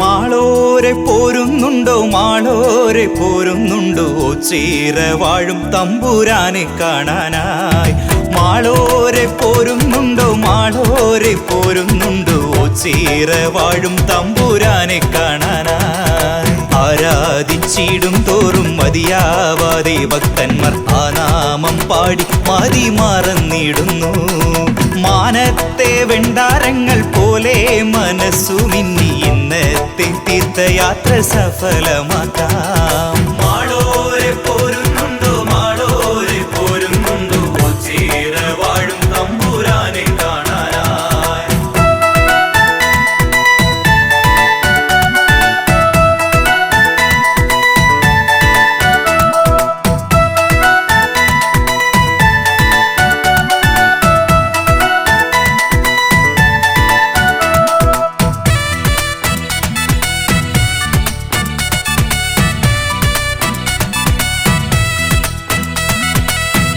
മാളോരെ പോരുന്നുണ്ടോ മാളോരെ പോരുന്നുണ്ടോ ചീര വാഴും തമ്പുരാനെ കാണാനായി. മാളോരെ പോരുന്നുണ്ടോ മാളോരെ പോരുന്നുണ്ടോ ചീര വാഴും തമ്പുരാനെ കാണാനായി. ആരാധിച്ചിടും തോറും മതിയാവാതെ ഭക്തന്മാർ ആ നാമം പാടി മതി മറന്നിടുന്നു. മാനത്തെ വെണ്ടാരങ്ങൾ പോലെ മനസ്സു മിന്നി ഇന്നത്തെ തീർത്ഥയാത്ര സഫലമാക്കാം. മാളോരെ പോരുന്നുണ്ടോ മാളോരെ പോരുന്നുണ്ടോ ചീര വാഴും തമ്പുരാനെ കാണാനായി.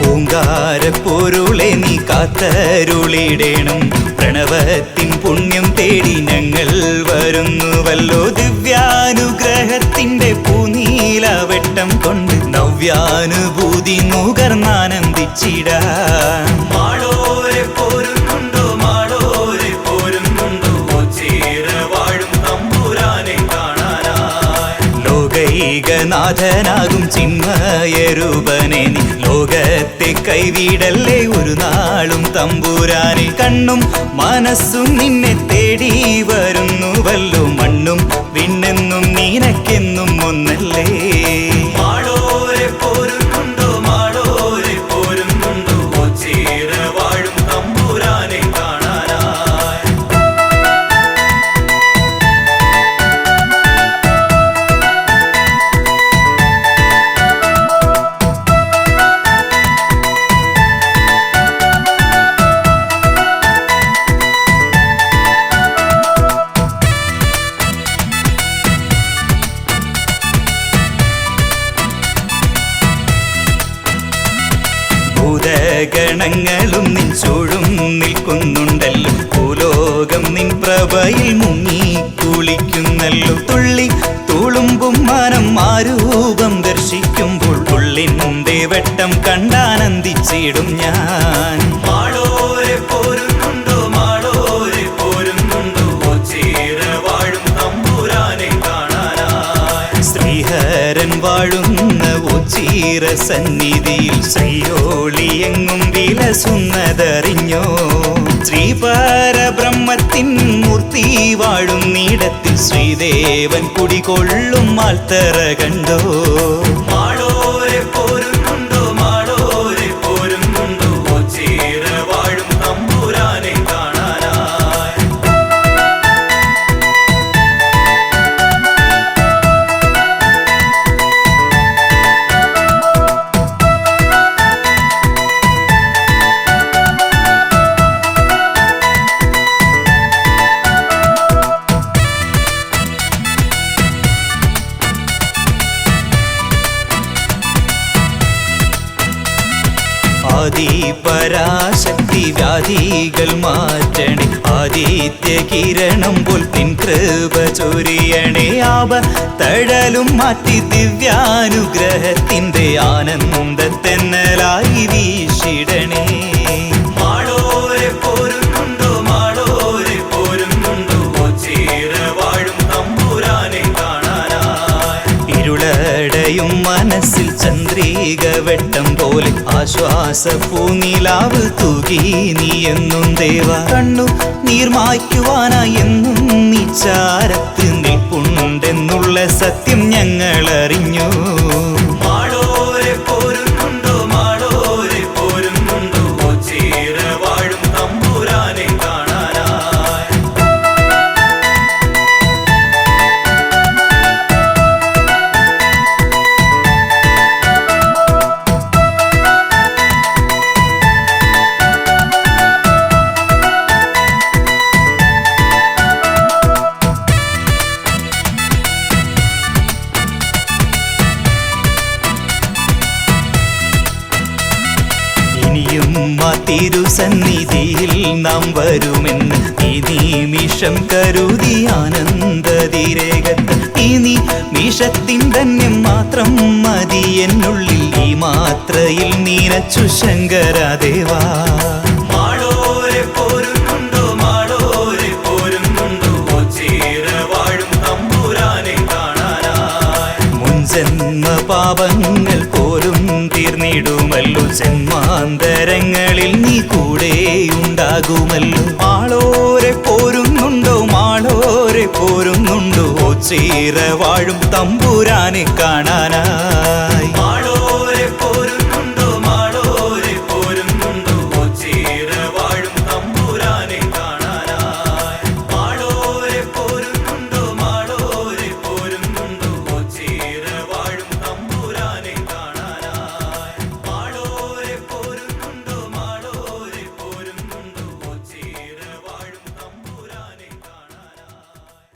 ഓങ്കാരപ്പൊരുളെ നീ കാത്തരുളിടേണം. പ്രണവത്തിൻ പുണ്യം തേടി ഞങ്ങൾ വരുന്നുവല്ലോ. ദിവ്യാനുഗ്രഹത്തിന്റെ പൂനീലവെട്ടം കൊണ്ട് നവ്യാനുഭൂതി നുകർന്നാനന്ദിച്ചിടാം. മാളോരെ പോരുന്നുണ്ടോ മാളോരെ പോരുന്നുണ്ടോ ചീര വാഴും തമ്പുരാനെ കാണാനായി. ലോകൈകനാഥനാകും ചിന്മയരൂപനെ നീ ലോകത്തെ കൈവിടല്ലേ ഒരു നാളും തമ്പുരാനെ. കണ്ണും മനസ്സും നിന്നെ തേടി വരുന്നുവല്ലോ. മണ്ണും വിണ്ണെന്നും നീനക്കെന്നും ഒന്നല്ലേ. മാളോരെ പോരുന്നുണ്ടോ മാളോരെ പോരുന്നുണ്ടോ ചീര വാഴും തമ്പുരാനെ കാണാനായി. ഭൂതഗണങ്ങളും നിൻ ചൂഴും നിൽക്കുന്നുണ്ടല്ലോ. ഭൂലോകം നിൻ പ്രഭയിൽ മുങ്ങി കുളിക്കുന്നല്ലോ. തുള്ളി തുളുമ്പും മനം ആരൂപം ദർശിക്കുമ്പോൾ ഉള്ളിൻ്റെ വെട്ടം കണ്ടാനന്ദിച്ചിടും ഞാൻ. മാളോരെ പോരുന്നുണ്ടോ മാളോരെ പോരുന്നുണ്ടോ ചീര വാഴും തമ്പുരാനെ കാണാനായി. ശ്രീഹരൻ വാഴുന്ന ചീര സന്നിധിയിൽ ശ്രീയോളിയെങ്ങും വിലസുന്നതറിഞ്ഞോ. ശ്രീപരബ്രഹ്മത്തിൻ മൂർത്തി വാഴുന്നിടത്തിൽ ശ്രീദേവൻ കുടികൊള്ളും ആൽത്തറ കണ്ടോ. മാളോരെ പോരുന്നുണ്ടോ മാളോരെ പോരുന്നുണ്ടോ ചീര വാഴും തമ്പുരാനെ കാണാനായി. ആദിപരാശക്തി വ്യാധികൾ മാറ്റണേ. ആദിത്യ കിരണം പോൽ നിൻ കൃപ ചൊരിയണേ. ആപ തഴലും മാറ്റി ദിവ്യാനുഗ്രഹത്തിന്റെ ആനന്ദത്തെന്നലായി വീശിടണേ. മാളോരെ പോരുന്നുണ്ടോ മാളോരെ പോരുന്നുണ്ടോ ചീര വാഴും തമ്പുരാനെ കാണാനായി. ഇരുളടയും മനസ്സിൽ ചന്ദ്രിക വെട്ടം പോലെ ആശ്വാസ പൂനിലാവ് തൂകി നീ എന്നും ദേവ. കണ്ണു നീർമായ്ക്കുവാനായി എന്നും നീ ചാരത്ത് നിൽപ്പുണ്ടെന്നുള്ള സത്യം ഞങ്ങൾ അറിഞ്ഞു. മാളോരെ പോരുന്നുണ്ടോ മാളോരെ പോരുന്നുണ്ടോ ചീര വാഴും തമ്പുരാനെ കാണാനായി. തിരുസന്നിധിയിൽ നാം വരുമെന്ന് ഈ നിമിഷം കരുതി ആനന്ദതിരേകത്ത് ഈ നിമിഷത്തിൻ ധന്യം മാത്രം മതി എന്നുള്ളിൽ ഈ മാത്രയിൽ നീനച്ചു ശങ്കരദേവാ. മാളോരെ പോരുന്നുണ്ടോ മാളോരെ പോരുന്നുണ്ടോ ചേര വാഴും തമ്പുരാനെ കാണാനായി. മുൻജന്മ പാപങ്ങൾ പോലും തീർന്നിടുമല്ലോ, ജന്മാന്തരങ്ങളിൽ നീ കൂടെയുണ്ടാകുമല്ലോ. മാളോരെ പോരുന്നുണ്ടോ മാളോരെ പോരുന്നുണ്ടോ ചേര വാഴും തമ്പുരാനെ കാണാനായി. മാളോരെ പോരുന്നുണ്ടോ മാളോരെ പോരുന്നുണ്ടോ ചേര വാഴും തമ്പുരാനെ കാണാനായി. മാളോരെ പോരുന്നുണ്ടോ മാളോരെ പോരുന്നുണ്ടോ ചേര വാഴും തമ്പുരാനെ കാണാനായി. മാളോരെ പോരുന്നുണ്ടോ മാളോരെ പോരുന്നുണ്ടോ ചേര വാഴും തമ്പുരാനെ കാണാനായി.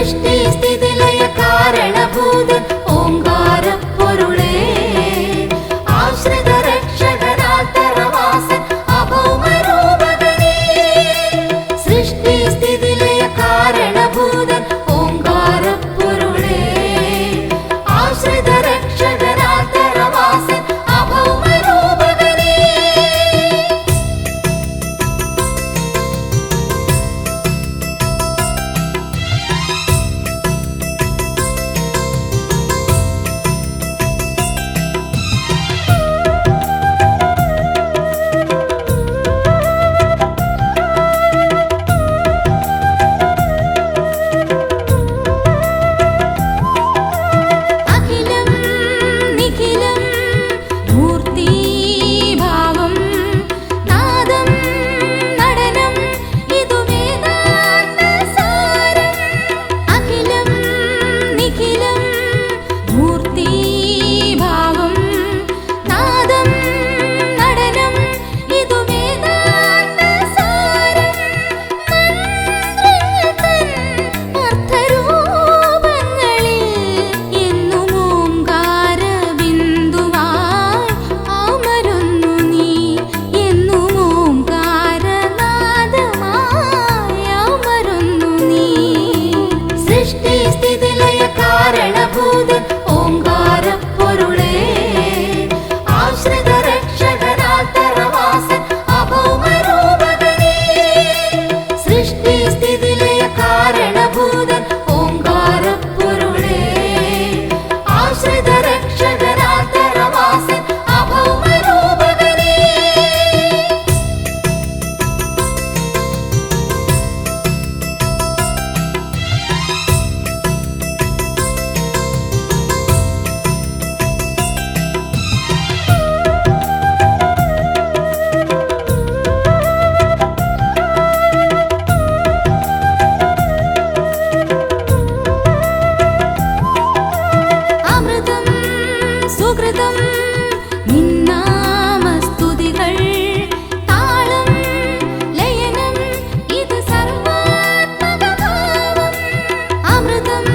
സൃഷ്ടി സ്ഥിതി ലയ കാരണഭൂതൻ ഓംകാര പൊരുളേ ആശ്രിത രക്ഷകനാത്തരവാസൻ അഭൗമരൂപകനേ സൃഷ്ടി സ്ഥിതി ലയ കാരണഭൂതൻ ഓംകാര പൊരുളേ ആശ്രിത രക്ഷകനാത്തരവാസൻ അഭൗമരൂപകനേ കാരണഭൂതൻ ഓംകാര പൊരുളേ ആശ്രിത രക്ഷകനാത്തരവാസൻ അഭൗമരൂപകനേ സൃഷ്ടി സ്ഥിതി ലയ കാരണഭൂതൻ ഓംകാര പൊരുളേ ആശ്രിത രക്ഷകനാത്തരവാസൻ അഭൗമരൂപകനേ സുകൃതം നിന്നാമസ്തുതികൾ താളം ലയനം ഇത് സർവാത്മകഭാവം അമൃതം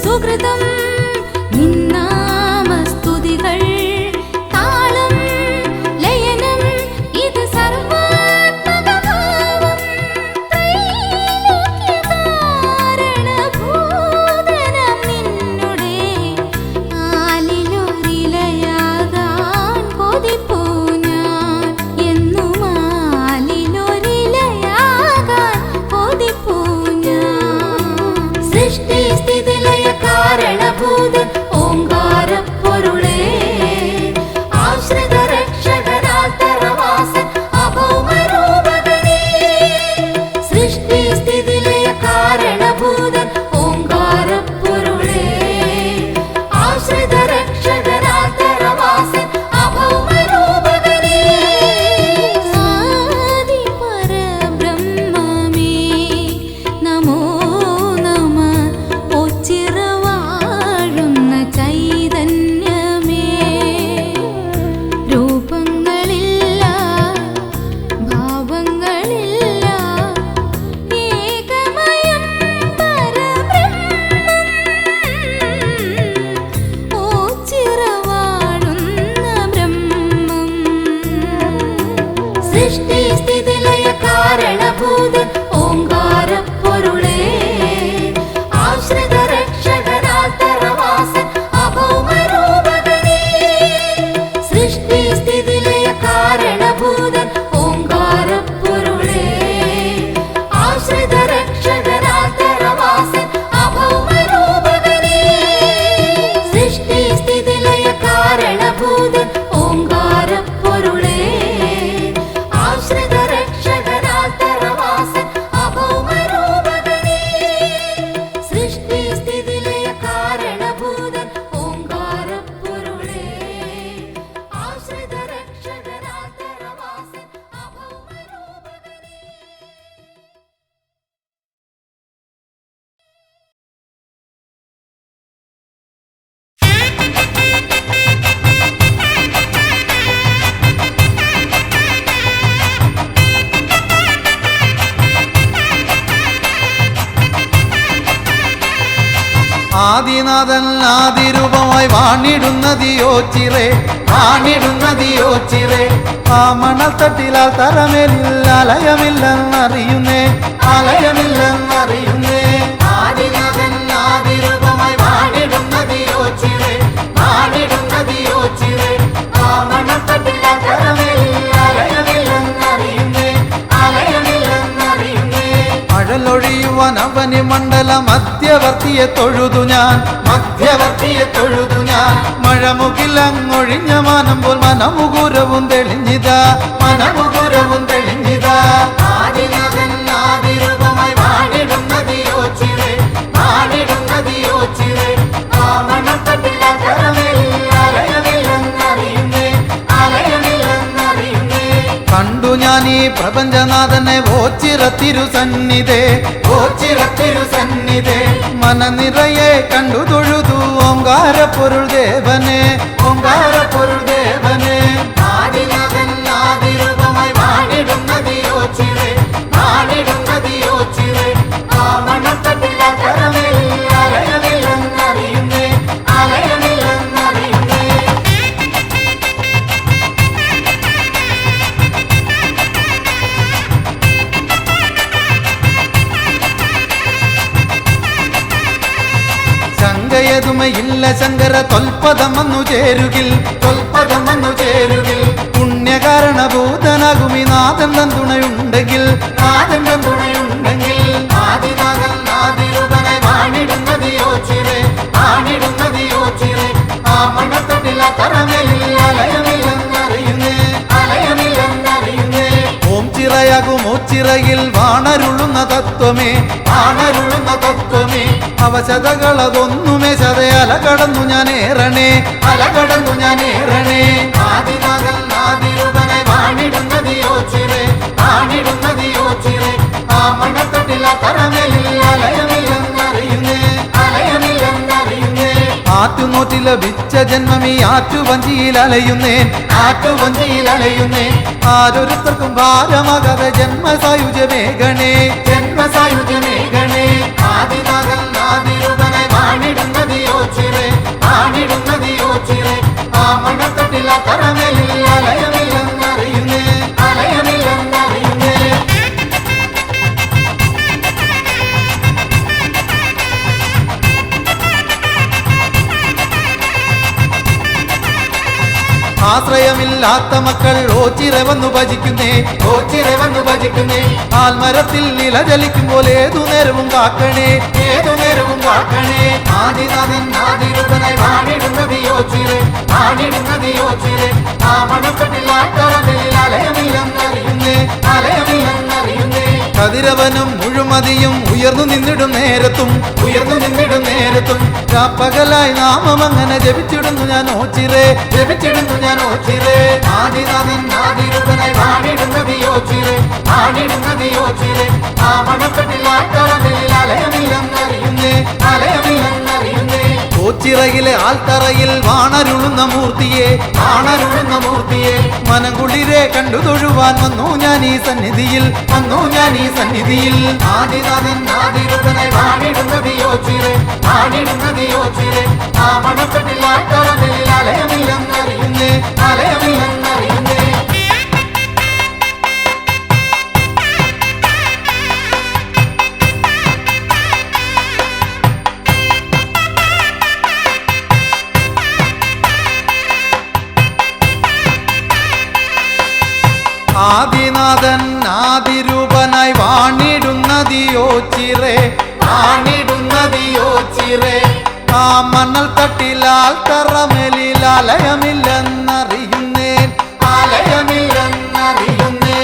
സുകൃതം നിന്നാമസ്തുതികൾ താളം ലയനം ഇത് സർവാത്മകഭാവം ത്രൈലോക്യകാരണഭൂതനം നിന്നുടെ സൃഷ്ടി സ്ഥിതി ലയ കാരണഭൂതൻ ഓംകാര പൊരുളേ ആശ്രിത രക്ഷകനാത്തരവാസൻ അഭൗമരൂപകനേ സൃഷ്ടി സ്ഥിതി ലയ കാരണഭൂതൻ ഓംകാര പൊരുളേ ആശ്രിത രക്ഷകനാത്തരവാസൻ അഭൗമരൂപകനേ ആദി പരബ്രഹ്മമേ നമോ ചിറവാഴുന്ന ചൈതന്യമേ രൂപങ്ങളില്ല ഭാവങ്ങളില്ല ഏകമയം പരബ്രഹ്മം ഓ ചിറവാഴുന്ന ബ്രഹ്മം സൃഷ്ടി സ്ഥിതി ലയ കാരണഭൂതൻ ഓംകാര പൊരുളേ ആശ്രിത രക്ഷകനാത്തരവാസൻ അഭൗമരൂപകനേ സൃഷ്ടി സ്ഥിതി ലയ കാരണഭൂതൻ ഓംകാര പൊരുളേ ആശ്രിത രക്ഷകനാത്തരവാസൻ അഭൗമരൂപകനേ സൃഷ്ടി സ്ഥിതി ലയ കാരണഭൂതൻ ഓംകാര പൊരുളേ ആശ്രിത രക്ഷകനാത്തരവാസൻ ആദിനാഥൻ ആദിരൂപമായി വാണിടുന്നതിയോ ചിറേ വാണിടുന്നതിയോ ചിറേ ആ മണത്തട്ടിലാൽ തറമേലിൽ അലയമില്ലെന്നറിയുന്നേ അലയമില്ലെന്നറിയുന്നേ ആദിനാഥൻ ആദിരൂപമായി വാണിടുന്നതിയോ ചിറേ വാണിടുന്നതിയോ ചിറേ ആ മണത്തട്ടിലാൽ തറമേലിൽ അലയമില്ലെന്നറിയുന്നേ അലയമില്ലെന്നറിയുന്നേ അഴലൊഴിയുവാൻ അവന് മണ്ഡല മധ്യവർത്തിയെ തൊഴുതു ഞാൻ മധ്യവർത്തിയെ തൊഴുതു ഞാൻ മഴമുകിലങ്ങൊഴിഞ്ഞ മാനം പോൽ മനമുകുരവും തെളിഞ്ഞിതാ മനമുകുരവും തെളിഞ്ഞിതാ ആദിനാഥൻ ആദിരൂപമായി വാണിടുന്നതിയോ ചിറേ വാണിടുന്നതിയോ ചിറേ ആ മണത്തട്ടിലാൽ തറമേലിൽ അലയമില്ലെന്നറിയുന്നേ അലയമില്ലെന്നറിയുന്നേ കണ്ടു ഞാൻ ഈ പ്രപഞ്ചനാഥനെ ഓച്ചിറത്തിരുസന്നിധേ ഓച്ചിറത്തിരുസന്നിധേ മനനിറയെ കണ്ടു തൊഴുതു ഓങ്കാര പൊരുൾ ദേവനെ ഓങ്കാര പൊരുൾ ദേവനെ ആദിനാഥൻ ആദിരൂപമായി വാണിടുന്നതിയോ ചിറേ വാണിടുന്നതിയോ ചിറേ ആ മണത്തട്ടിലാൽ തറമേലിൽ അലയമില്ലെന്നറിയുന്നേ അലയമില്ലെന്നറിയുന്നേ ശങ്കയതുമയില്ല ശങ്കര തൊൽപദം വന്നു ചേരുകിൽ തൊൽപദം വന്നു ചേരുകിൽ പുണ്യകാരണഭൂതനാകുമി നാഥൻ തൻ തുണയുണ്ടെങ്കിൽ നാഥൻ തൻ തുണയുണ്ടെങ്കിൽ ആദിനാഥൻ ആദിരൂപനായി വാണിടുന്നതിയോ ചിറേ വാണിടുന്നതിയോ ചിറേ ആ മണത്തട്ടിലാൽ തറമേലിൽ അലയമില്ലെന്നറിയുന്നേ അലയമില്ലെന്നറിയുന്നേ ഓം ചിറയാകും ഓച്ചിറയിൽ വാണരുളുന്ന തത്വമേ വാണരുളുന്ന തത്വമേ അവശതകളതൊന്നുമേ ശതയല കടന്നു ഞാൻ ഏറണേ അല കടന്നു ഞാൻ ഏറണേ ആദിനാഥൻ ആദിരൂപനായി വാണിടുന്നതിയോ ചിറേ വാണിടുന്നതിയോ ചിറേ ആ മണത്തട്ടിലാൽ തറമേലിൽ അലയമില്ലെന്നറിയുന്നേ അലയമില്ലെന്നറിയുന്നേ ആറ്റുനോറ്റി ലഭിച്ച ജന്മമീ ആറ്റുവഞ്ചിയിൽ അലയുന്നേൻ ആറ്റുവഞ്ചിയിൽ അലയുന്നേൻ ആരൊരുത്തർക്കും ഭാരമാകാതെ ജന്മസായുജമേഘണേ ജന്മസായുജമേഘണേ ആദിനാഥൻ ആദിരൂപനായി വാണിടുന്നതിയോ ചിറേ വാണിടുന്നതിയോ ചിറേ ആ മണത്തട്ടിലാൽ തറമേലിൽ അലയമില്ലെന്നറിയുന്നേ അലയമില്ലെന്നറിയുന്നേ ആശ്രയമില്ലാത്ത മക്കൾ ഓച്ചിറെ വന്നു ഭജിക്കുന്നേ ഓച്ചിറെ വന്നു ഭജിക്കുന്നേ ആൽമരത്തിൽ നില ചലിക്കുമ്പോൾ ഏതു നേരവും കാക്കണേ ഏതു നേരവും കാക്കണേ ആദിനാഥൻ ആദിരൂപനായി വാണിടുന്നതിയോ ചിറേ വാണിടുന്നതിയോ ചിറേ ആ മണത്തട്ടിലാൽ തറമേലിൽ അലയമില്ലെന്നറിയുന്നേ അലയമില്ലെന്നറിയുന്നേ കതിരവനും മുഴുമതിയും ഉയർന്നു നിന്നിടും നേരത്തും ഉയർന്നു നിന്നിടും നേരത്തും പകലായി നാമം അങ്ങനെ ജപിച്ചിടുന്നു ഞാൻ ഓച്ചിറേ ജപിച്ചിടുന്നു ഞാൻ ഓച്ചിറേ ആദിനാഥൻ ആദിരൂപനായി വാണിടുന്നതിയോ ചിറേ വാണിടുന്നതിയോ ചിറേ ആ മണത്തട്ടിലാൽ തറമേലിൽ അലയമില്ലെന്നറിയുന്നേ അലയമില്ലെന്നറിയുന്നേ ഓച്ചിറയിലെ ആൽത്തറയിൽ വാണരുളുന്ന മൂർത്തിയെ കാണരുന്ന മൂർത്തിയെ മനംകുളിരെ കണ്ടു തൊഴുവാൻ വന്നു ഞാൻ ഈ സന്നിധിയിൽ വന്നു ഞാൻ ഈ സന്നിധിയിൽ ആദിനാഥൻ ആദിരൂപനായി വാണിടുന്നതിയോ ചിറേ വാണിടുന്നതിയോ ചിറേ ആ മണത്തട്ടിലാൽ തറമേലിൽ അലയമില്ലെന്നറിയുന്നേ അലയമില്ലെന്നറിയുന്നേ ആദിനാഥൻ ആദിരൂപനായി വാണിടുന്നതിയോ ചിറേ വാണിടുന്നതിയോ ചിറേ ആ മണൽ തട്ടിലാൽ തറമേലിൽ അലയമില്ലെന്നറിയുന്നേൻ അലയമില്ലെന്നറിയുന്നേ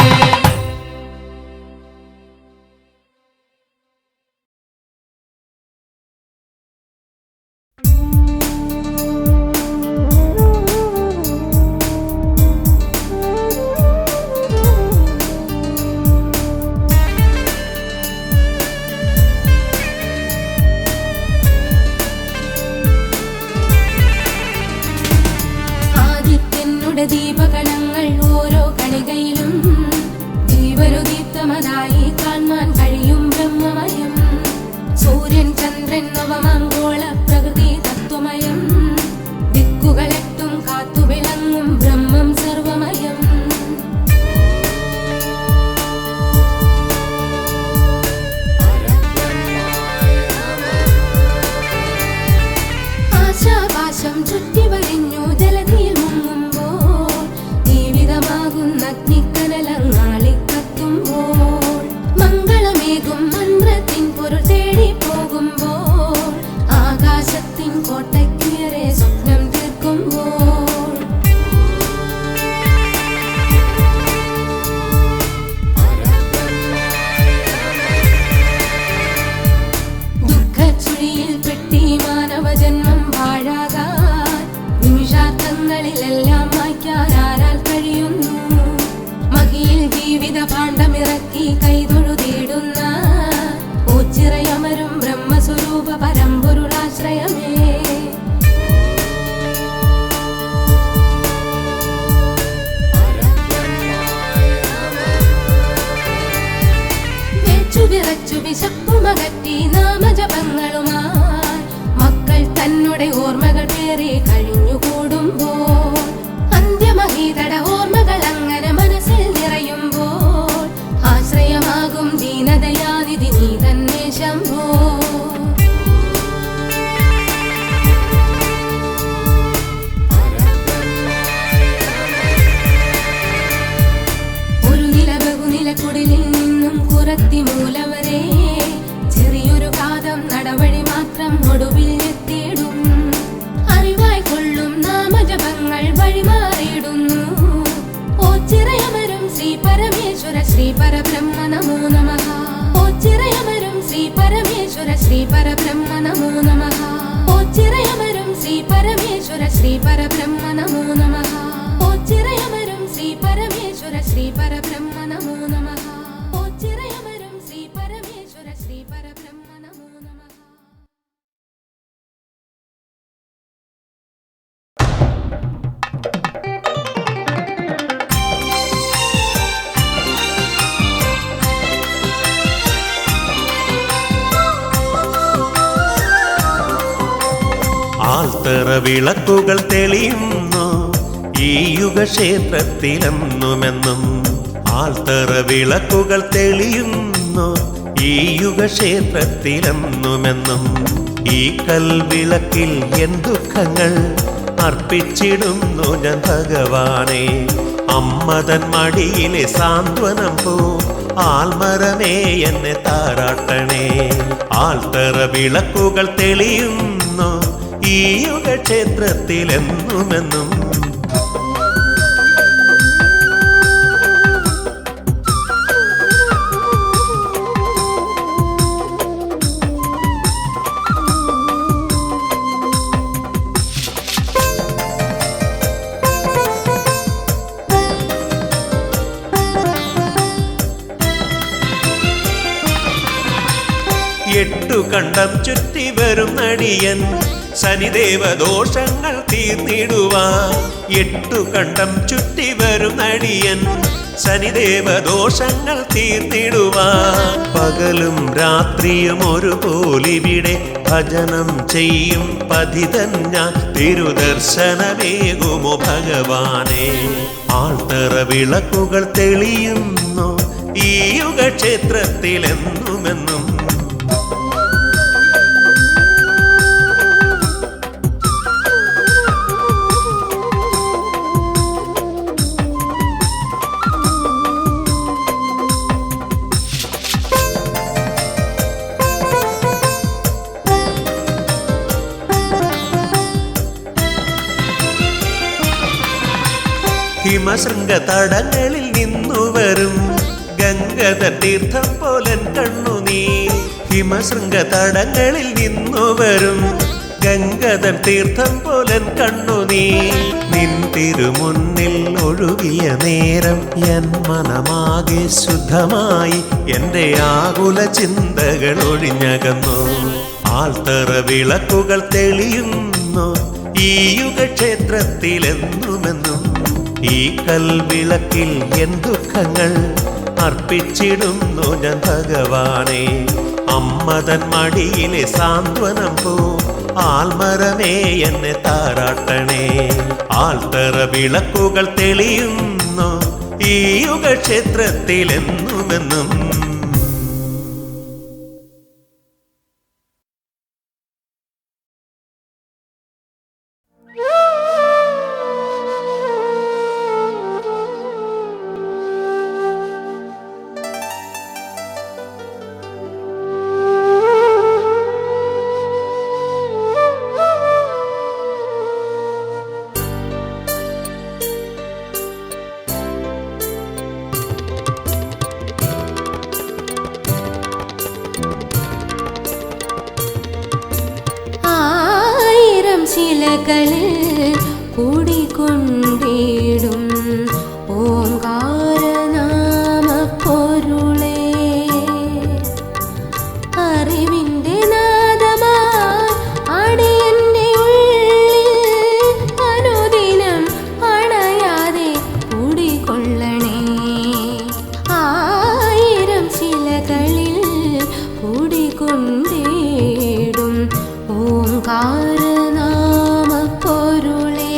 ദീപകണങ്ങൾ ജീവിത ഭാണ്ഡമിറക്കി കൈതൊഴുതിടുന്ന ഓച്ചിറയമരും ബ്രഹ്മസ്വരൂപ പരമ്പൊരുളാശ്രയമേ. വിറച്ചു വിശപ്പുമകറ്റി നാമജപങ്ങളുമായി മക്കൾ തന്നെ ഓർമ്മകൾ പേരെ കഴിഞ്ഞുകൂടുമ്പോൾ അന്ത്യമഹീതട ഓർമ്മകൾ അങ്ങനെ മനസ്സിൽ നിറയുമ്പോൾ ആശ്രയമാകും ദീനദയാനിധി നീ തന്നെ ശംഭോ. ഒരു നില ബഹുനില കുടിലിൽ നിന്നും കുറത്തി മൂലവരെ ചെറിയൊരു കാതം നടവഴി മാത്രം ഒടുവിൽ എത്തിയിടും അറിവായി കൊള്ളും നാമജപങ്ങൾ വഴിമാറിയിടുന്നു. ഓച്ചിറയമരും ശ്രീ പരമേശ്വര ശ്രീ പരബ്രഹ്മ നമോ നമഃ. ഓച്ചിറയമരും ശ്രീ പരമേശ്വര ശ്രീ പരബ്രഹ്മ നമോ നമഃ. ഓച്ചിറയമരും ശ്രീ പരമേശ്വര ശ്രീ പരബ്രഹ്മ നമോ നമഃ. ഓച്ചിറയമരും ശ്രീ പരമേശ്വര ശ്രീ പരബ്രഹ്മ നമോ നമഃ. ഓച്ചിറയമരും ശ്രീ പരമേശ്വര ശ്രീ പരബ്രഹ്മ നമോ നമഃ. ആൽത്തറ വിളക്കുകൾ തെളിയുന്നു ഈ യുഗക്ഷേത്രത്തിലെന്നുമെന്നും. ആൽത്തറ വിളക്കുകൾ തെളിയുന്നു ഈ യുഗക്ഷേത്രത്തിലെന്നുമെന്നും. ഈ കൽവിളക്കിൽ എൻ ദുഃഖങ്ങൾ അർപ്പിച്ചിടുന്നു ഞാൻ ഭഗവാനെ. അമ്മതൻ മടിയിലെ സാന്ത്വനം പോ ആൽമരമേ എന്നെ താരാട്ടണേ. ആൽത്തറ വിളക്കുകൾ തെളിയുന്നു ഈ യുഗക്ഷേത്രത്തിലെന്നുമെന്നും. എട്ടു കണ്ടം ചുറ്റി വരും നടിയൻ ശനിദേവ ദോഷങ്ങൾ തീർന്നിടുവാൻ. എട്ടു കണ്ടം ചുറ്റി വരും നടിയൻ ശനിദേവ ദോഷങ്ങൾ തീർന്നിടുവാൻ. പകലും രാത്രിയും ഒരുപോലിവിടെ ഭജനം ചെയ്യും പതിതൻ ഞാൻ. തിരുദർശനമേകുമോ ഭഗവാനെ. ആൽത്തറ വിളക്കുകൾ തെളിയുന്നു ഈ യുഗക്ഷേത്രത്തിലെന്നുമെന്നും. ഹിമശൃംഗ തടങ്ങളിൽ നിന്നു വരും ഗംഗധ തീർത്ഥം പോലൻ കണ്ണുനീ. ഹിമശൃംഗ തടങ്ങളിൽ നിന്നു വരും ഗംഗധൻ തീർത്ഥം പോലൻ കണ്ണുനീ. നിൻ തിരുമുന്നിൽ ഒഴുകിയ നേരം എൻ മനമാകെ ശുദ്ധമായി. എൻ്റെ ആകുല ചിന്തകൾ ഒഴിഞ്ഞകന്നു. ആൽത്തറ വിളക്കുകൾ തെളിയുന്നു ഈ യുഗക്ഷേത്രത്തിലെന്നുമെന്നും. ഈ കൽവിളക്കിൽ എൻ ദുഃഖങ്ങൾ അർപ്പിച്ചിടുന്നു ഞാൻ ഭഗവാനെ. അമ്മതൻ മടിയിലെ സാന്ത്വനം പോ ആൽമരമേ എന്നെ താരാട്ടണേ. ആൽത്തറ വിളക്കുകൾ തെളിയുന്നു ഈ യുഗക്ഷേത്രത്തിലെന്നുമെന്നും. ശിലകളിൽ കൂടിക്കൊണ്ടിടും ഓംകാരനാമം കൂടിക്കൊണ്ടേടും ഓംകാരനാമ പൊരുളേ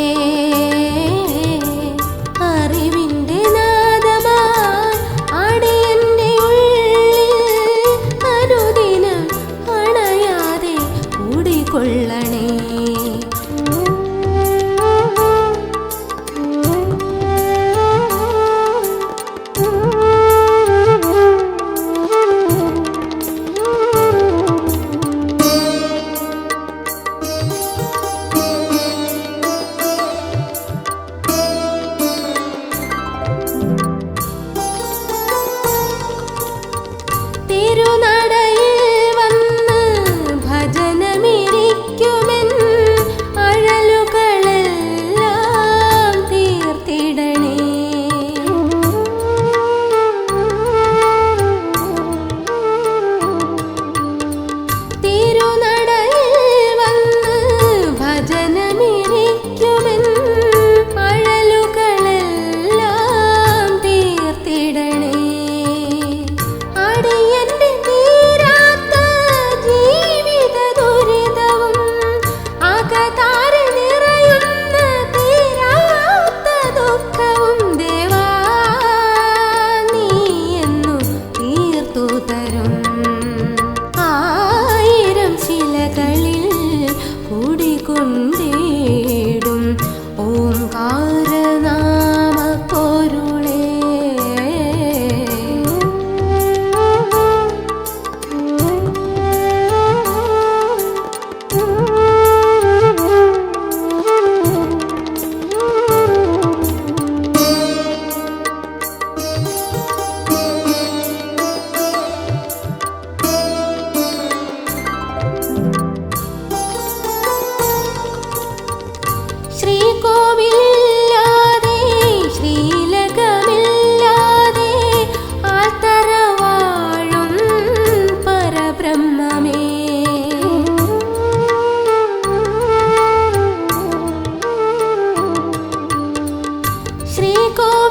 അറിവിന്റെ നാദമായി അടിയന്റെ ഉള്ളിൽ അനുദിനം അണയാതെ കൂടിക്കൊള്ളണേ. തിരുനടയിൽ വന്ന് ഭജനമിരിക്കുമെൻ അഴലുകളെല്ലാം തീർത്തിടണേ. തിരുനടയിൽ വന്ന് ഭജനമിരിക്കുമെൻ അഴലുകളെല്ലാം തീർത്തിടണേ. അടിയന്റെ തീരാത്ത ജീവിത ദുരിതവും അകതാരിൽ നിറയുന്ന തീരാത്ത ദുഃഖവും ദേവാ നീ എന്നു തീർത്തു തരും. ആയിരം ശിലകളിൽ കൂടിക്കൊണ്ടേടും ഓംകാരനാമ പൊരുളേ ശ്രീകോവിലില്ലാതെ ശ്രീലകമില്ലാതെ ആൽത്തറ വാഴും പരബ്രഹ്മമേ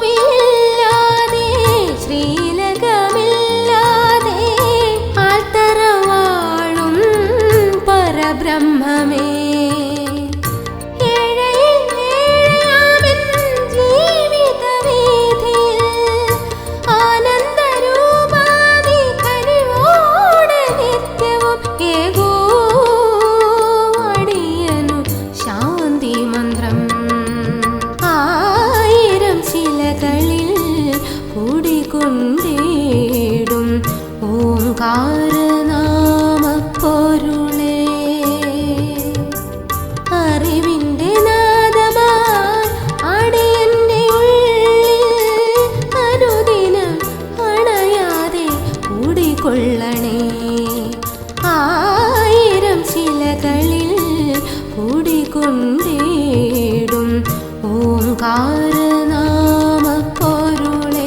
ശ്രീകോവിലില്ലാതെ ശ്രീലകമില്ലാതെ ആൽത്തറ വാഴും പരബ്രഹ്മമേ കൂടിക്കൊണ്ടേടും ഓംകാരനാമ പൊരുളേ അറിവിന്റെ നാദമായി അടിയന്റെ ഉള്ളിൽ അനുദിനം അണയാതെ കൂടിക്കൊള്ളണേ. ആയിരം ശിലകളിൽ കൂടിക്കൊണ്ടേടും ഓംകാരനാമ പൊരുളേ.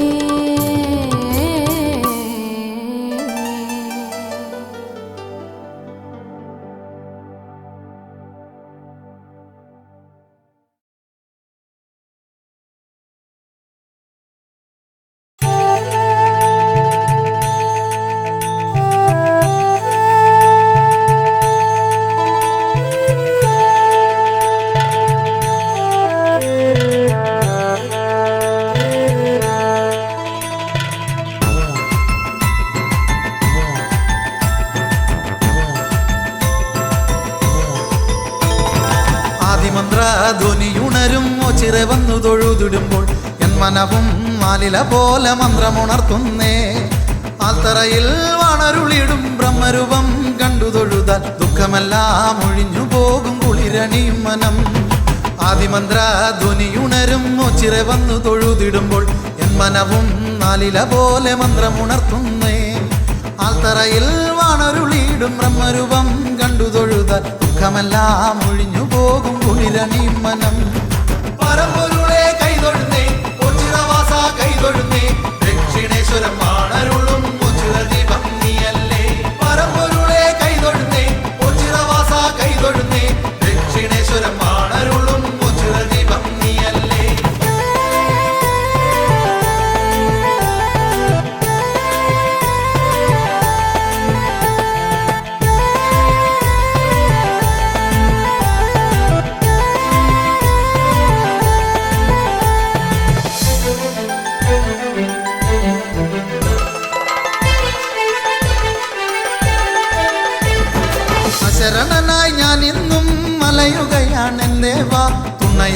ധ്വനിയുണരും ഒച്ചിറെ വന്നു തൊഴുതിടുമ്പോൾ എൻ മനവും മാലില പോലെ മന്ത്രമുണർത്തുന്നേ. ആൽത്തറയിൽ വണരുളിടും ബ്രഹ്മരൂപം കണ്ടു തൊഴുതാൽ ദുഃഖമെല്ലാം ഒഴിഞ്ഞു പോകും കുളിരണിയും മനം. ആദിമന്ത്ര ധ്വനിയുണരും ഒച്ചിറെ വന്നു തൊഴുതിടുമ്പോൾ എൻ മനവും മാലില പോലെ മന്ത്രമുണർത്തുന്നേ. ആൽത്തറയിൽ വണരുളിടും ബ്രഹ്മരൂപം കണ്ടു തൊഴുതാൽ ദുഃഖമെല്ലാം ഒഴിഞ്ഞു പോകും കുളിരണിയും മനം. പരമ്പൊരുളെ കൈതൊഴുന്നേ ഒച്ചിറവാസ കൈതൊഴുന്നേ ദക്ഷിണേശ്വരം വാണരുളും ഒച്ചിറ ദീപം നീയല്ലേ. പരമ്പൊരുളെ കൈതൊഴുന്നേ ഒച്ചിറവാസ കൈതൊഴുന്നേ ദക്ഷിണേശ്വരം വാണരുളും ഒച്ചിറ ദീപം നീയല്ലേ.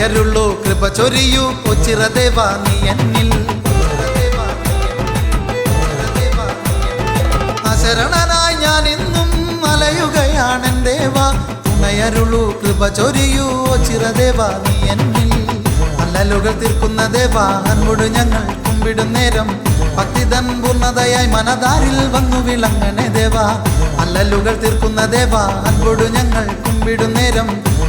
തുണയരുള്ളൂ കൃപ ചൊരിയൂ ഒച്ചിറദേവ നീ എന്നിൽ. അശരണനായി ഞാൻ ഇന്നും അലയുകയാണെൻ ദേവ, തുണയരുളൂ കൃപ ചൊരിയൂ ഒച്ചിറദേവ നീ എന്നിൽ. അല്ലലുകൾ തീർക്കുന്ന ദേവ അൻപൊടു ഞങ്ങൾ കുമ്പിടും നേരം, ഭക്തിതൻ പൂർണ്ണതയായി മനതാരിൽ വന്നു വിളങ്ങണേ ദേവ. അല്ലലുകൾ തീർക്കുന്ന ദേവ അൻപൊടു ഞങ്ങൾ കുമ്പിടും നേരം,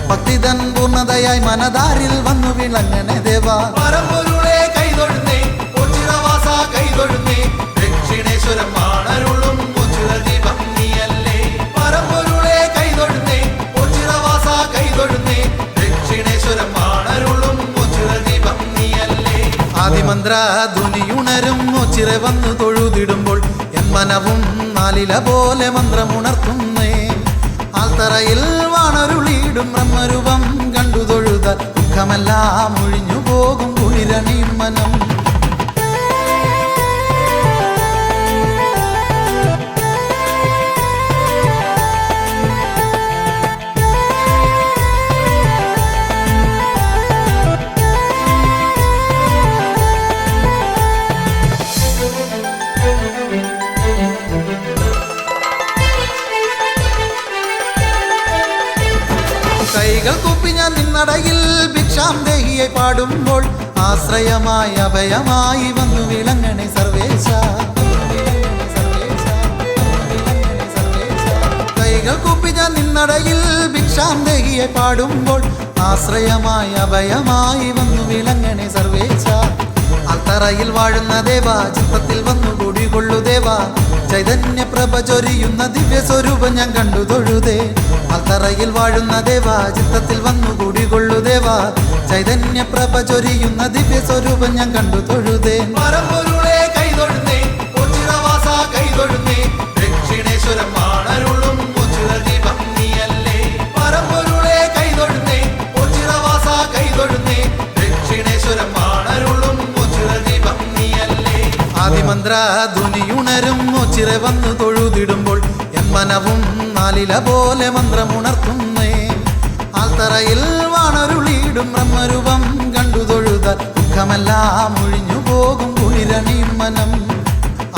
ഭക്തിതൻ പൂർണ്ണതയായി മനതാരിൽ വന്നു വിളങ്ങണേ ദേവ. പരമ്പൊരുളെ കൈതൊഴുന്നേ ഒച്ചിറവാസ കൈതൊഴുന്നേ, ദക്ഷിണേശ്വരം മാണരുളും ഒച്ചിറദീപം നീയല്ലേ. പരമ്പൊരുളെ കൈതൊഴുന്നേ ഒച്ചിറവാസ കൈതൊഴുന്നേ, ദക്ഷിണേശ്വരം മാണരുളും ഒച്ചിറദീപം നീയല്ലേ. ആദിമന്ത്ര ധ്വനിയുണരും ഒച്ചിറ വന്നു തൊഴുതിടുമ്പോൾ എൻ മനവും നാലില പോലെ മന്ത്രമുണർത്തുന്നേ. ആൽത്തറയിൽ വാണരുളിയിടും ബ്രഹ്മരൂപം കണ്ടു തൊഴുത ദുഃഖമെല്ലാം ഒഴിഞ്ഞു പോകും കുളിരണി മനം. കൈകൾ കൂപ്പി ഞാൻ നിന്നടയിൽ ഭിക്ഷാം ദേഹിയെ പാടുമ്പോൾ, ആശ്രയമായി അഭയമായി വന്നു വിളങ്ങണേ സർവേശ. കൈകൾ കൂപ്പി ഞാൻ നിന്നടയിൽ ഭിക്ഷാം ദേഹിയെ പാടുമ്പോൾ, ആശ്രയമായി അഭയമായി വന്നു വിളങ്ങണേ സർവേശ. അൽത്തറയിൽ വാഴുന്ന ദേവ ചിത്തത്തിൽ വന്നു കൂടികൊള്ളു ദേവ, ചൈതന്യ പ്രഭ ചൊരിയുന്ന ദിവ്യ സ്വരൂപം ഞാൻ കണ്ടു തൊഴുതേ. അൽത്തറയിൽ വാഴുന്ന ദേവ ചിത്തത്തിൽ വന്നു കൂടികൊള്ളു ദേവ, ചൈതന്യ പ്രഭ ചൊരിയുന്ന ദിവ്യ സ്വരൂപം ഞാൻ കണ്ടു തൊഴുതേ. പരമ്പൊരുളെ കൈതൊഴുന്നേ ഒച്ചിറവാസ കൈതൊഴുന്നേ, ദക്ഷിണേശ്വരം മാണരുളും ഒച്ചിറദീപം നീയല്ലേ. പരമ്പൊരുളെ കൈതൊഴുന്നേ ഒച്ചിറവാസ കൈതൊഴുന്നേ, ദക്ഷിണേശ്വരം മാണരുളും ഒച്ചിറദീപം നീയല്ലേ. ആദിമന്ത്ര ധ്വനിയുണരും ഒച്ചിറ വന്നു തൊഴുതിടുമ്പോൾ എൻ മനവും നാലില പോലെ മന്ത്രമുണർത്തുന്നേ. ആൽത്തറയിൽ വാണരുളിയിടും ബ്രഹ്മരൂപം കണ്ടു തൊഴുത ദുഃഖമെല്ലാം ഒഴിഞ്ഞു പോകും കുളിരണി മനം.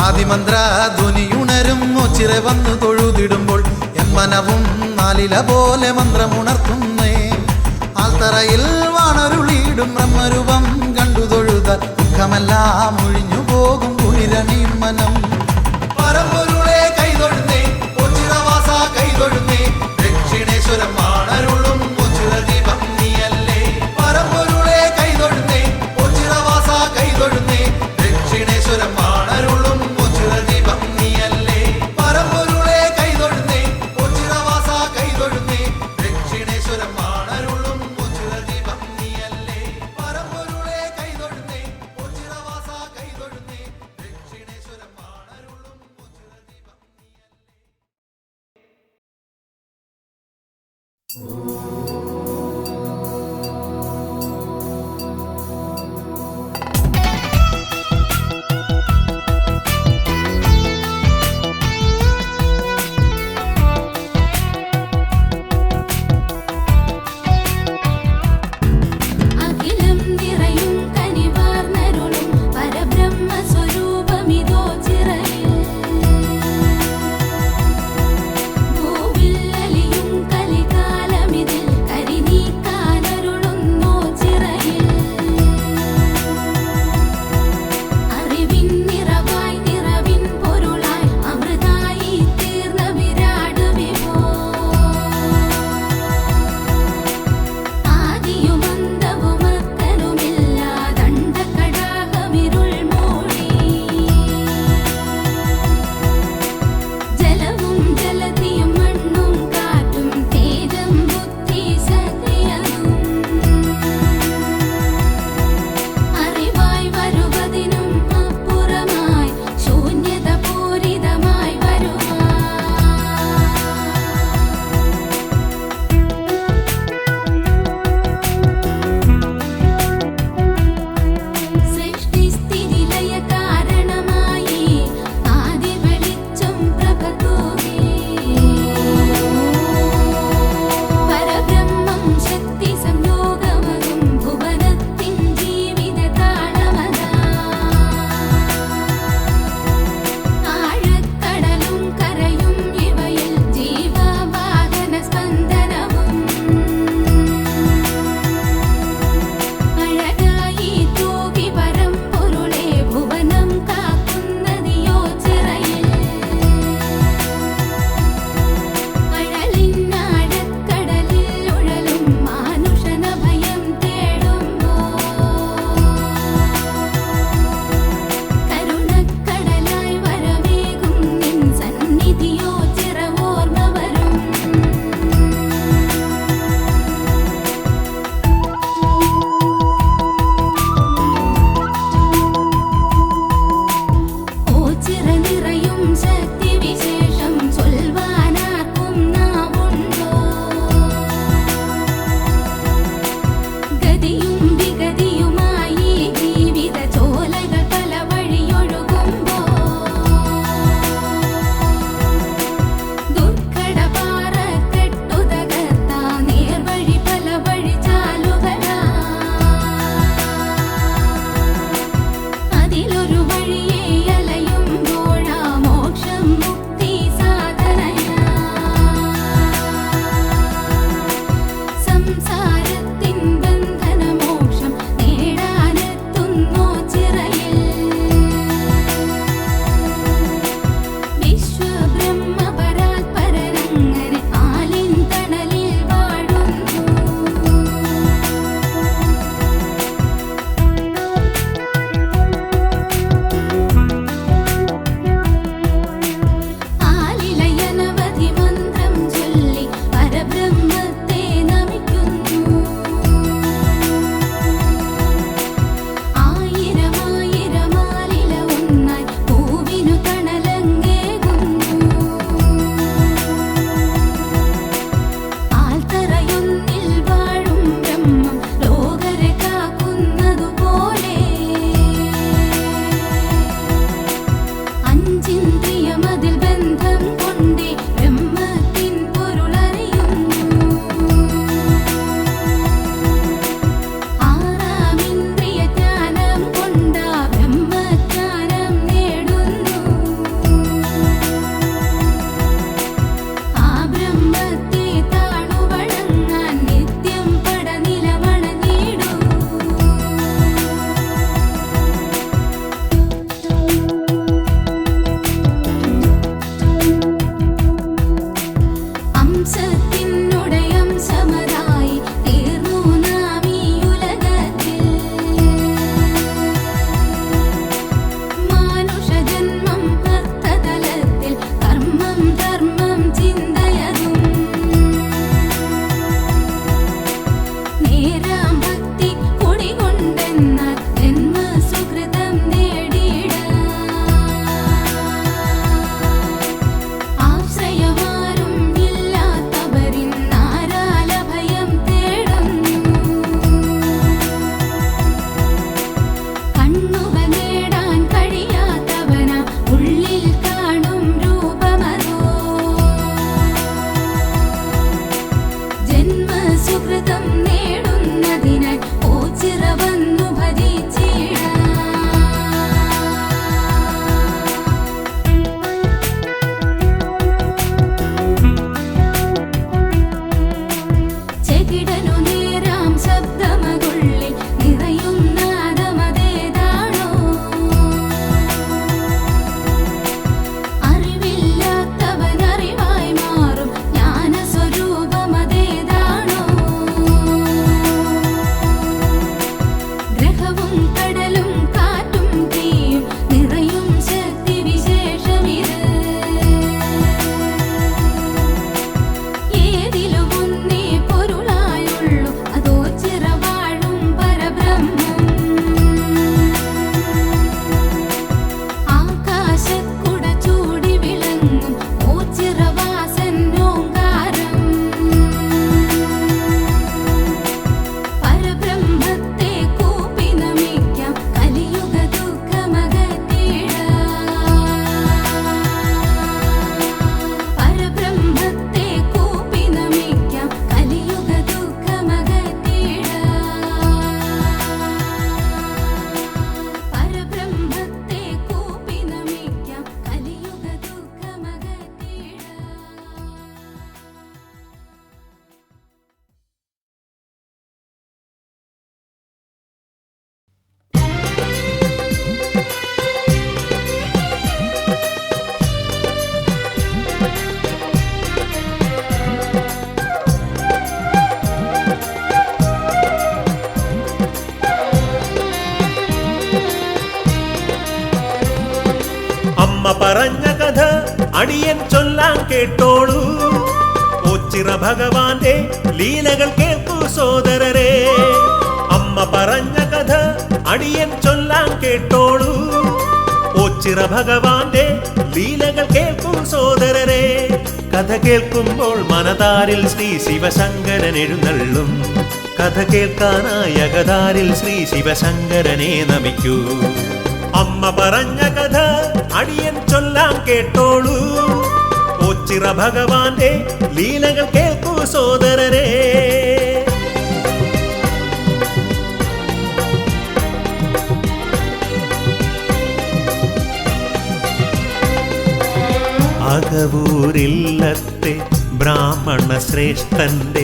ആദിമന്ത്ര ധ്വനിയുണരും ഒച്ചിറ വന്നു തൊഴുതിടുമ്പോൾ എൻ മനവും നാലില പോലെ മന്ത്രമുണർത്തുന്നേ. ആൽത്തറയിൽ വാണരുളിയിടും ബ്രഹ്മരൂപം കണ്ടു തൊഴുത ദുഃഖമെല്ലാം ഒഴിഞ്ഞു പോകും കുളിരണി മനം. പരമ്പൊരുളെ കൈതൊഴുന്നേ ഒച്ചിറവാസ കൈതൊഴുന്നേ, ദക്ഷിണേശ്വരം മാണരുളും ഒച്ചിറദീപം നീയല്ലേ. പരമ്പൊരുളെ കൈതൊഴുന്നേ ഒച്ചിറവാസ കൈതൊഴുന്നേ, ദക്ഷിണേശ്വരം മാണരുളും ഒച്ചിറദീപം നീയല്ലേ. പരമ്പൊരുളെ കൈതൊഴുന്നേ ഒച്ചിറവാസ കൈതൊഴുന്നേ, ദക്ഷിണേശ്വരം മാണരുളും ഒച്ചിറദീപം നീയല്ലേ. പരമ്പൊരുളെ കൈതൊഴുന്നേ ഒച്ചിറവാസ കൈതൊഴുന്നേ, ദക്ഷിണേശ്വരം മാണരുളും ഒച്ചിറദീപം അഖിലം നിറയും കനിവാർന്നരുളും പരബ്രഹ്മ സ്വരൂപമിതോ ചിറയിൽ. ഭൂവിൽ അലിയും കലികാലമിതിൽ പറഞ്ഞ കഥ അടിയൻ ചൊല്ലാൻ കേട്ടോളൂ. ഓച്ചിറ ഭഗവാന്റെ ലീലകൾ കേൾക്കൂ സോദരരെ. അമ്മ പറഞ്ഞ കഥ അടിയൻ ചൊല്ലാൻ കേട്ടോളൂ. ഓച്ചിറ ഭഗവാന്റെ ലീലകൾ കഥ കേൾക്കുമ്പോൾ മനതാരിൽ ശ്രീ ശിവശങ്കരൻ എഴുന്നള്ളും. കഥ കേൾക്കാനായി അകതാരിൽ ശ്രീ ശിവശങ്കരനെ നമിക്കൂ. അമ്മ പറഞ്ഞ കഥ അടിയൻ ചൊല്ലാം കേട്ടോളൂ. ഓച്ചിറ ഭഗവാന്റെ ലീലകൾ കേൾക്കൂ സോദരരെ. അകവൂരില്ലത്തെ ബ്രാഹ്മണ ശ്രേഷ്ഠന്റെ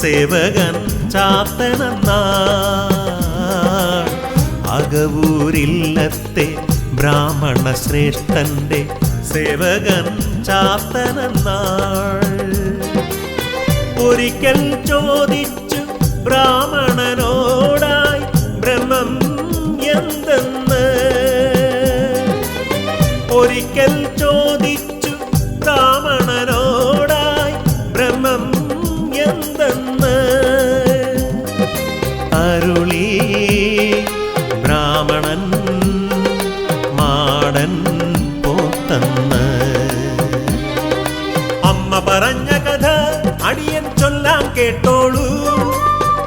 സേവകൻ ചാത്തനെന്നാൾ. അകവൂരില്ലത്തെ ബ്രാഹ്മണ ശ്രേഷ്ഠന്റെ സേവകൻ ചാത്തനെന്നാൾ. ഒരിക്കൽ ചോദിച്ചു ബ്രാഹ്മണനോടായി ബ്രഹ്മം എന്തെന്ന്. ഒരിക്കൽ ചോദിച്ചു ബ്രാഹ്മണനോടായി ബ്രഹ്മം എന്തെന്ന്. അരുളി ബ്രാഹ്മണൻ മാടൻ പോത്തന്ന്. അമ്മ പറഞ്ഞ കഥ അടിയൻ ചൊല്ലാം കേട്ടോളൂ.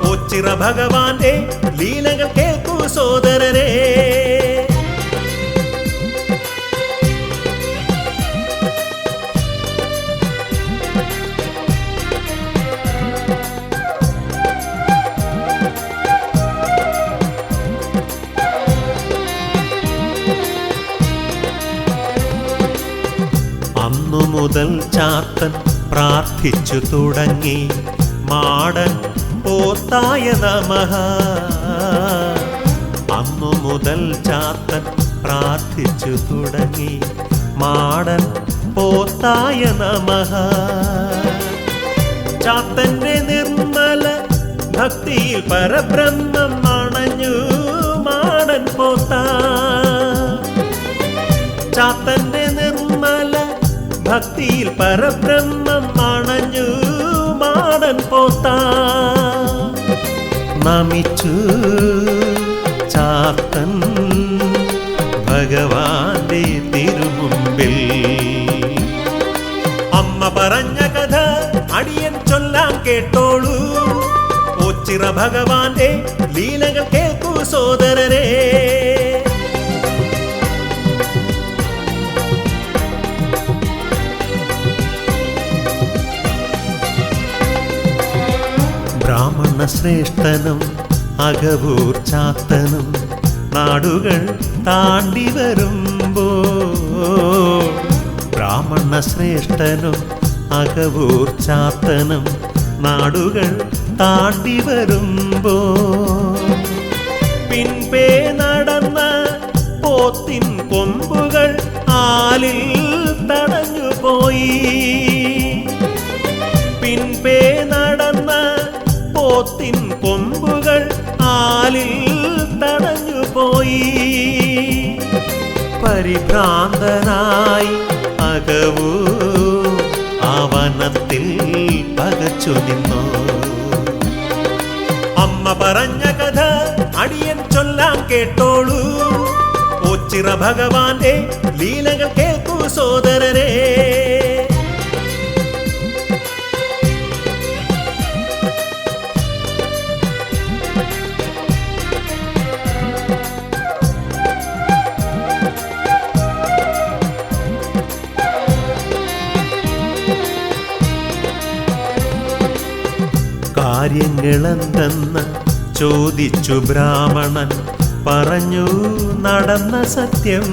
ഓച്ചിറ ഭഗവാന്റെ ലീലകൾ കേൾക്കൂ സോദരരെ. അന്നു മുതൽ ചാത്തൻ പ്രാർത്ഥിച്ചു തുടങ്ങി മാടൻ പോത്തായ നമഃ. അന്നു മുതൽ ചാത്തൻ പ്രാർത്ഥിച്ചു തുടങ്ങി മാടൻ പോത്തായ നമഃ. ചാത്തന്റെ നിർമ്മല ഭക്തിയിൽ പരബ്രഹ്മം അണഞ്ഞു മാടൻ പോത്ത. ചാത്തന്റെ നിർമ്മല ഭക്തിയിൽ പരബ്രഹ്മം അണഞ്ഞു മാടൻ പോത്ത. നമിച്ചു ചാത്തൻ ഭഗവാന്റെ തിരുമുമ്പിൽ. അമ്മ പറഞ്ഞ കഥ അടിയൻ ചൊല്ലാം കേട്ടോളൂ. ഓച്ചിറ ഭഗവാന്റെ ലീലകൾ കേൾക്കൂ സോദരരെ. ബ്രാഹ്മണ ശ്രേഷ്ഠനും അകവൂർ ചാത്തനും നാടുകൾ താണ്ടി വരുമ്പോൾ. ബ്രാഹ്മണ ശ്രേഷ്ഠനും അകവൂർ ചാത്തനും നാടുകൾ താണ്ടി വരുമ്പോൾ. പിൻപേ നടന്ന പോത്തിൻ കൊമ്പുകൾ ആലിൽ തടഞ്ഞുപോയി. പിൻപേ നടന്ന പോത്തിൻ കൊമ്പുകൾ ആലിൽ തടഞ്ഞുപോയി. പരിഭ്രാന്തനായി അകവൂർ വനത്തിൽ പകച്ചു നിന്നു. അമ്മ പറഞ്ഞ കഥ അടിയൻ ചൊല്ലാം കേട്ടോളൂ. ഓച്ചിറ ഭഗവാന്റെ ലീലകൾ കേൾക്കൂ സോദരരെ. കാര്യങ്ങളെന്തെന്ന് ചോദിച്ചു ബ്രാഹ്മണൻ, പറഞ്ഞു നടന്ന സത്യം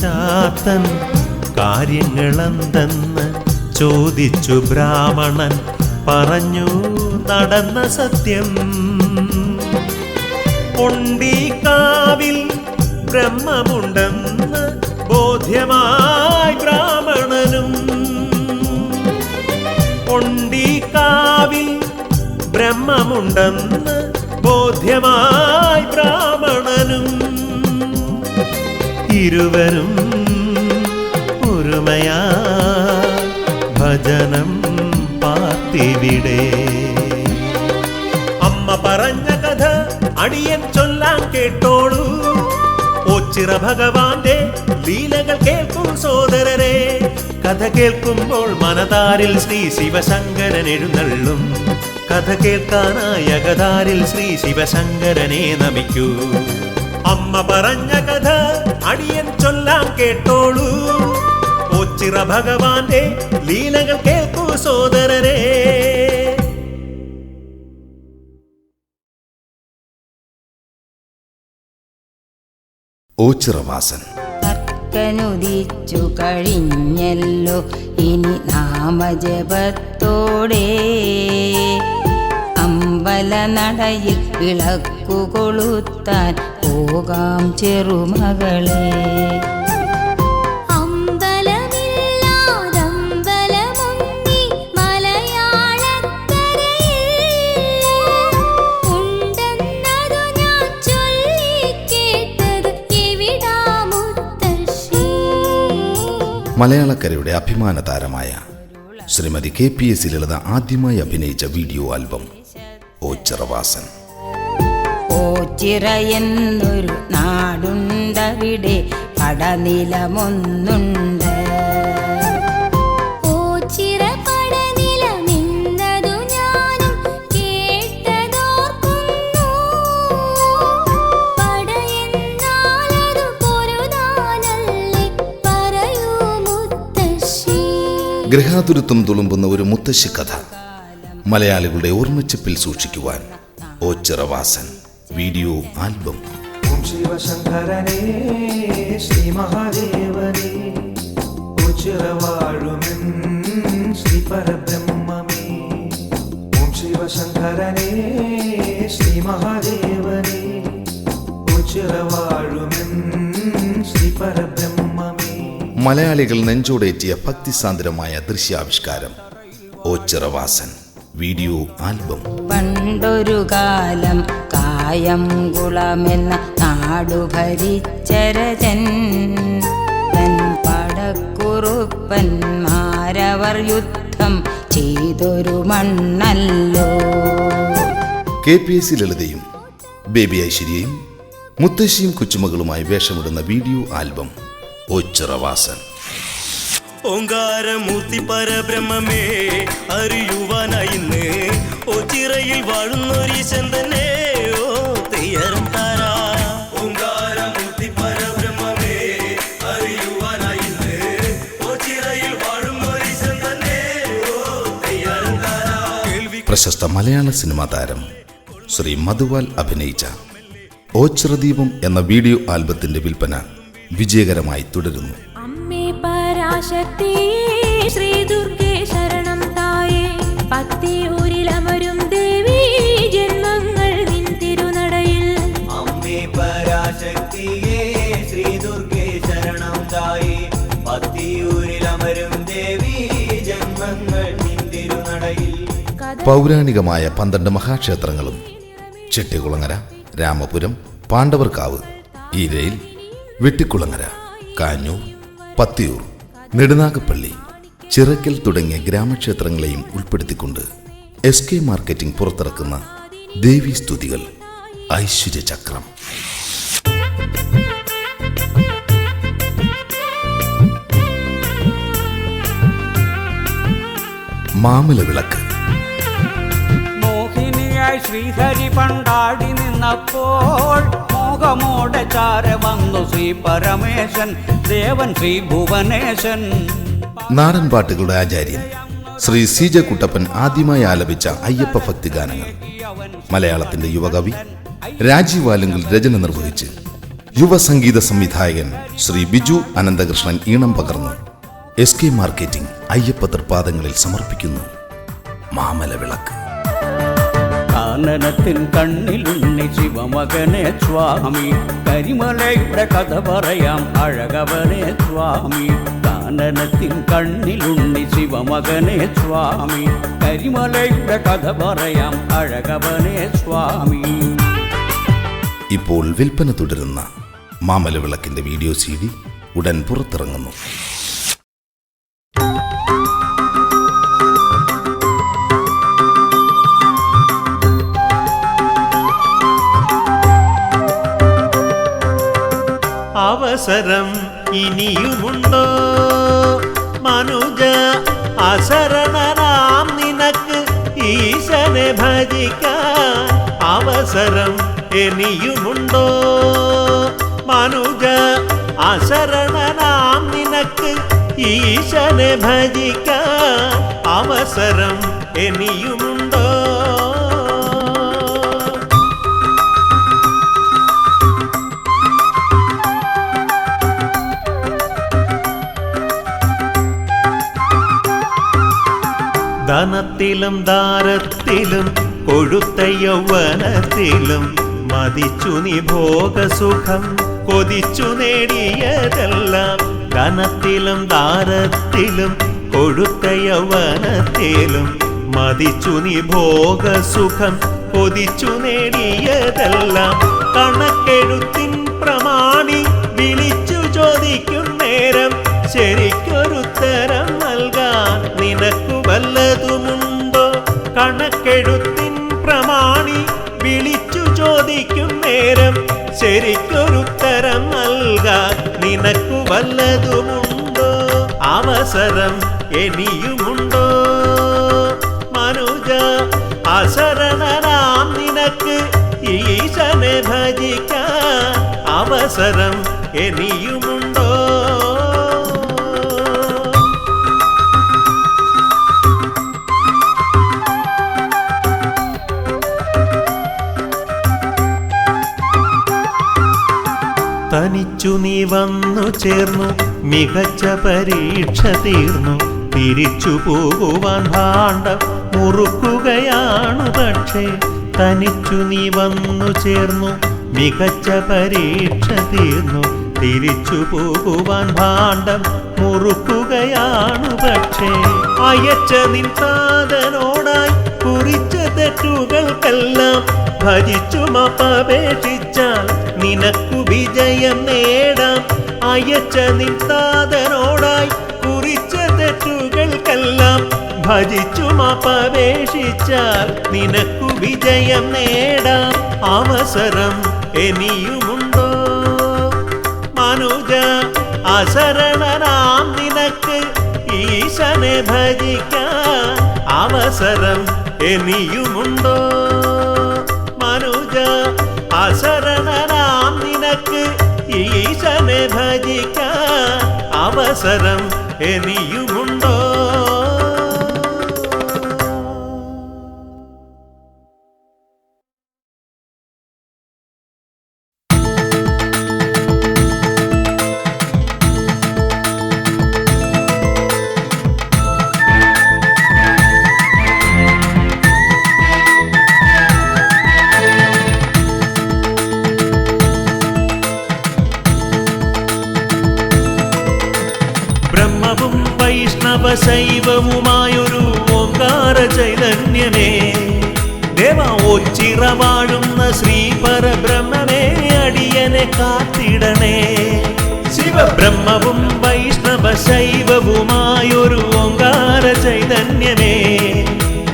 ചാത്തൻ. കാര്യങ്ങളെന്തെന്ന് ചോദിച്ചു ബ്രാഹ്മണൻ, പറഞ്ഞു നടന്ന സത്യം. പൊണ്ടിക്കാവിൽ ബ്രഹ്മമുണ്ടെന്ന് ബോധ്യമായി ബ്രാഹ്മണനും. പൊണ്ടിക്കാവിൽ ബ്രഹ്മമുണ്ടെന്ന് ബോധ്യമായി ബ്രാഹ്മണനും. ഇരുവരും ഒരുമയാ ഭജനം പാർത്തിവിടെ. അമ്മ പറഞ്ഞ കഥ അടിയൻ ചൊല്ലാം കേട്ടോളൂ. ഓച്ചിറ ഭഗവാന്റെ ലീലകൾ കേൾക്കൂ സോദരരെ. കഥ കേൾക്കുമ്പോൾ മനതാരിൽ ശ്രീ ശിവശങ്കരൻ എഴുന്നള്ളും. കഥ കേൾക്കാനായി അകതാരിൽ ശ്രീ ശിവശങ്കരനെ നമിക്കൂ. അമ്മ പറഞ്ഞ കഥ അടിയൻ ചൊല്ലാം കേട്ടോളൂ. ഓച്ചിറ ഭഗവാന്റെ ലീലകൾ കേൾക്കൂ സോദരരെ. ഓച്ചിറവാസൻ അർക്കനുദിച്ചു കഴിഞ്ഞല്ലോ ഇനി നാമജപത്തോടെ അമ്പലനടയിൽ വിളക്കു കൊളുത്താൻ പോകാം ചെറുമകളെ. അമ്പലമില്ലാതമ്പലമൊന്നി മലയാളക്കരയിൽ ഉണ്ടെന്നതു ഞാൻ ചൊല്ലിക്കേട്ടത് എവിടാ മുത്തശ്ശി. മലയാളക്കരയുടെ അഭിമാന താരമായ ശ്രീമതി KPS ലളിത ആദ്യമായി അഭിനയിച്ച വീഡിയോ ആൽബം ഓച്ചിറവാസൻ. ഓച്ചിറ എന്നൊരു നാടുണ്ടവിടെ പടനിലമൊന്നുണ്ട്. ഓച്ചിറ പടനിലമെന്നതു ഞാനും കേട്ടതോർക്കുന്നു. പടയെന്നാലതു പൊരുതാനല്ലേ പറയൂ മുത്തശ്ശി. ഗൃഹാതുരത്വം തുളുമ്പുന്ന ഒരു മുത്തശ്ശി കഥ മലയാളികളുടെ ഓർമ്മച്ചിപ്പിൽ സൂക്ഷിക്കുവാൻ ഓച്ചിറവാസൻ വീഡിയോ ആൽബം. ഓം ശിവശങ്കരനേ ശ്രീ മഹാദേവനേ ഉച്ചിറവാഴുമെൻ ശ്രീ പരബ്രഹ്മമേ. ഓം ശിവശങ്കരനേ ശ്രീ മഹാദേവനേ ഉച്ചിറവാഴുമെൻ ശ്രീ പരബ്രഹ്മമേ. മലയാളികൾ നെഞ്ചോടേറ്റിയ ഭക്തിസാന്ദ്രമായ ദൃശ്യാവിഷ്കാരം ഓച്ചിറവാസൻ വീഡിയോ ആൽബം. പണ്ടൊരു കാലം കായംകുളമെന്ന നാടു ഭരിച്ചരജൻ തൻ പടക്കുറുപ്പന്മാരവർ യുദ്ധം ചെയ്തൊരു മണ്ണല്ലോ. KPS ലളിതയും ബേബി ഐശ്വര്യയും മുത്തശ്ശിയും കൊച്ചുമകളുമായി വേഷമിടുന്ന വീഡിയോ ആൽബം ഓച്ചിറവാസൻ. ഓങ്കാരമൂർത്തി പരബ്രഹ്മമേ അറിയുവാനായി ഇന്ന് ഓച്ചിറയിൽ വാഴുന്നൊരീശൻ തന്നെ ഓ തെയ്യരം താരാ. ഓങ്കാരമൂർത്തി പരബ്രഹ്മമേ അറിയുവാനായി ഇന്ന് ഓച്ചിറയിൽ വാഴുന്നൊരീശൻ തന്നെ ഓ തെയ്യരം താരാ. പ്രശസ്ത മലയാള സിനിമാ താരം ശ്രീ മധുവാൽ അഭിനയിച്ച ഓച്ചിറദീപം എന്ന വീഡിയോ ആൽബത്തിന്റെ വിൽപ്പന വിജയകരമായി തുടരുന്നു. അമ്മേ പരാശക്തി ശ്രീ ദുർഗേ ശരണം തായേ. പത്തിയൂരിലമരും ദേവി ജന്മങ്ങൾ നിൻ തിരുനടയിൽ. അമ്മേ പരാശക്തിയേ ശ്രീ ദുർഗേ ശരണം തായേ. പത്തിയൂരിലമരും ദേവി ജന്മങ്ങൾ നിൻ തിരുനടയിൽ. പൗരാണികമായ 12 മഹാക്ഷേത്രങ്ങളും ചെട്ടികുളങ്ങര, രാമപുരം, പാണ്ഡവർക്കാവ്, ഈരയിൽ, വെട്ടിക്കുളങ്ങര, കാഞ്ഞൂർ, പത്തിയൂർ, നെടുനാഗപ്പള്ളി, ചിറക്കൽ തുടങ്ങിയ ഗ്രാമക്ഷേത്രങ്ങളെയും ഉൾപ്പെടുത്തിക്കൊണ്ട് SK മാർക്കറ്റിംഗ് പുറത്തിറക്കുന്ന ദേവീസ്തുതികൾ ഐശ്വര്യചക്രം. മാമലവിളക്ക്. മോഹിനിയായി ശ്രീഹരി പണ്ടാടി നിന്നപ്പോൾ മോഹമോടെ ചാര വന്നു ശ്രീ പരമേശൻ ദേവൻ ശ്രീ ഭുവനേശൻ. നാടൻ പാട്ടുകളുടെ ആചാര്യൻ ശ്രീ CJ കുട്ടപ്പൻ ആദ്യമായി ആലപിച്ച അയ്യപ്പ ഭക്തിഗാനങ്ങൾ മലയാളത്തിന്റെ യുവകവി രാജീവ് ആലുങ്കൽ രചന നിർവഹിച്ച് യുവസംഗീത സംവിധായകൻ ശ്രീ ബിജു അനന്തകൃഷ്ണൻ ഈണം പകർന്ന് SK മാർക്കറ്റിംഗ് അയ്യപ്പ തൃപ്പാദങ്ങളിൽ സമർപ്പിക്കുന്നു മാമലവിളക്ക്. കാനനത്തിൻ കണ്ണിലുണ്ണി ശിവമകനെ സ്വാമി, കരിമലയുടെ കഥ പറയാം അഴകവനെ സ്വാമി. കാനനത്തിൻ കണ്ണിലുണ്ണി ശിവമകനെ സ്വാമി, കരിമലയുടെ കഥ പറയാം അഴകവനെ സ്വാമി. ഇപ്പോൾ വിൽപ്പന തുടരുന്ന മാമലവിളക്കിന്റെ വീഡിയോ CD ഉടൻ പുറത്തിറങ്ങുന്നു. അവസരം ഇനിയുമുണ്ടോ മനു അശരണനാം നിനക്ക് ഈശനെ ഭജിക്കാൻ അവസരം ഇനിയുമുണ്ടോ മനുജ അശരണനാം നിനക്ക് ഈശനെ ഭജിക്കാൻ അവസരം ഇനിയുമുണ്ടോ ധനത്തിലും ദാരത്തിലും കൊഴുത്ത യൗവനത്തിലും മതിച്ചു നീ ഭോഗസുഖം കൊതിച്ചു നേടിയതെല്ലാം ധനത്തിലും ദാരത്തിലും കൊഴുത്ത യൗവനത്തിലും മതിച്ചു നീ ഭോഗസുഖം കൊതിച്ചു നേടിയതെല്ലാം കണക്കെഴുത്തിൻ പ്രമാണി വിളിച്ചു ചോദിക്കും നേരം ശരിക്കൊരുത്തരം നൽകാൻ നിനക്കു വല്ലതുമുണ്ടോ കണക്കെഴുത്തിൻ പ്രമാണി വിളിച്ചു ചോദിക്കും നേരം ശരിക്കൊരുത്തരം നൽകാൻ നിനക്കു വല്ലതുമുണ്ടോ അവസരം ഇനിയുമുണ്ടോ മനുജ അശരണനാം നിനക്ക് ഈശനെ ഭജിക്കാൻ അവസരം ഇനിയുമുണ്ടോ തനിച്ചു നീ വന്നു ചേർന്നു മികച്ച പരീക്ഷ തീർന്നു തിരിച്ചു പോകുവാൻ ഭാണ്ഡം മുറുക്കുകയാണു പക്ഷേ തനിച്ചു നീ വന്നു ചേർന്നു മികച്ച പരീക്ഷ തീർന്നു തിരിച്ചു പോകുവാൻ ഭാണ്ഡം മുറുക്കുകയാണു പക്ഷേ അയച്ച നിൻ താതനോടായി കുറിച്ച തെറ്റുകൾക്കെല്ലാം ഭജിച്ചു മാപ്പപേക്ഷിച്ചാൽ നിനക്കു വിജയം നേടാം അയച്ച നിൻ താതനോടായി കുറിച്ച തെറ്റുകൾക്കെല്ലാം ഭജിച്ചു മാപ്പപേക്ഷിച്ചാൽ നിനക്കു വിജയം നേടാം അവസരം ഇനിയുമുണ്ടോ മനുജ അശരണനാം നിനക്ക് ഈശനെ ഭജിക്കാൻ അവസരം ഇനിയുമുണ്ടോ മനുജ അശരണനാം നിനക്ക് ഈശനെ ഭജിക്കാൻ അവസരം ഇനിയുമുണ്ടോ ശൈവവുമായൊരു ഓംകാര ചൈതന്യമേ ദേവ ഓച്ചിറവാഴുന്ന ശ്രീ പരബ്രഹ്മമേ അടിയനെ കാത്തിടണേ ശിവബ്രഹ്മവും വൈഷ്ണവ ശൈവവുമായൊരു ഓംകാര ചൈതന്യമേ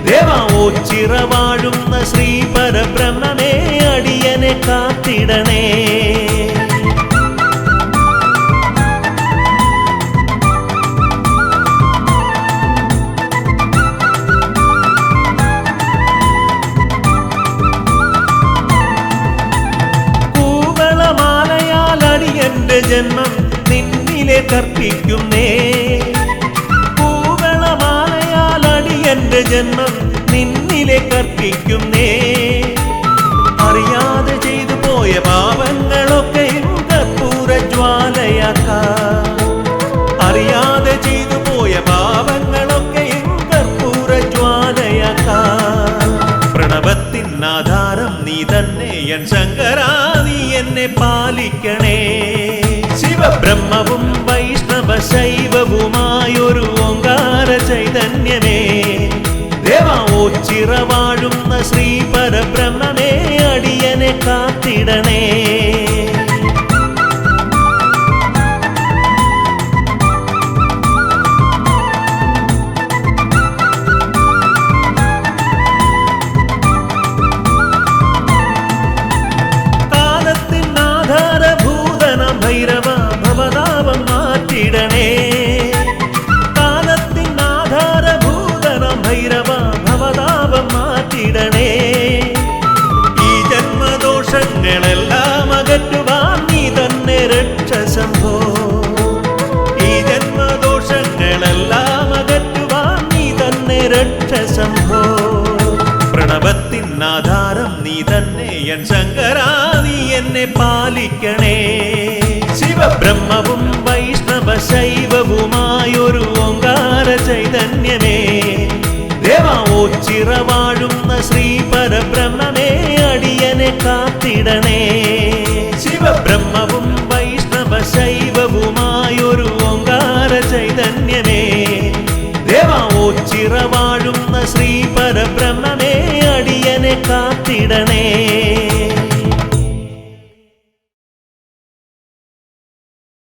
ദേവ ഓച്ചിറവാഴുന്ന ശ്രീ പരബ്രഹ്മമേ അടിയനെ കാത്തിടണേ ജന്മം നിന്നിലെ കർപ്പിക്കുന്നേ പൂകളമാലയാൽ അടിയന്റെ ജന്മം നിന്നിലെ കർപ്പിക്കുന്നേ അറിയാതെ ചെയ്തു പോയ പാപങ്ങളൊക്കെയും കർപ്പൂര ജ്വാലയാക്കാം അറിയാതെ ചെയ്തു പോയ പാപങ്ങളൊക്കെയും കർപ്പൂര ജ്വാലയാക്കാം പ്രണവത്തിൻ ആധാരം നീ തന്നെ എൻ ശങ്കരാ നീ എന്നെ പാലിക്കണേ ശിവബ്രഹ്മവും വൈഷ്ണവ ശൈവവുമായൊരു ഓംകാര ചൈതന്യമേ ദേവ ഓച്ചിറവാഴുന്ന ശ്രീ പരബ്രഹ്മമേ അടിയനെ കാത്തിടണേ കാലത്തിൻ ആധാരഭൂതന ഭൈരവ ഭവതാപം മാറ്റിടണേ കാലത്തിൻ ആധാര അടിയൻ ശങ്കരാ നീ എന്നെ പാലിക്കണേ. ശിവബ്രഹ്മവും വൈഷ്ണവ ശൈവവുമായൊരു ഓങ്കാര ചൈതന്യമേ, ദേവാ ഓച്ചിറവാഴുന്ന ശ്രീ പരബ്രഹ്മമേ അടിയനെ കാത്തിടണേ. ശിവബ്രഹ്മവും വൈഷ്ണവ ശൈവവുമായൊരു ഓങ്കാര ചൈതന്യമേ, ദേവാ ഓച്ചിറവാഴുന്ന ശ്രീ പരബ്രഹ്മമേ അടിയനെ കാത്തിടണേ.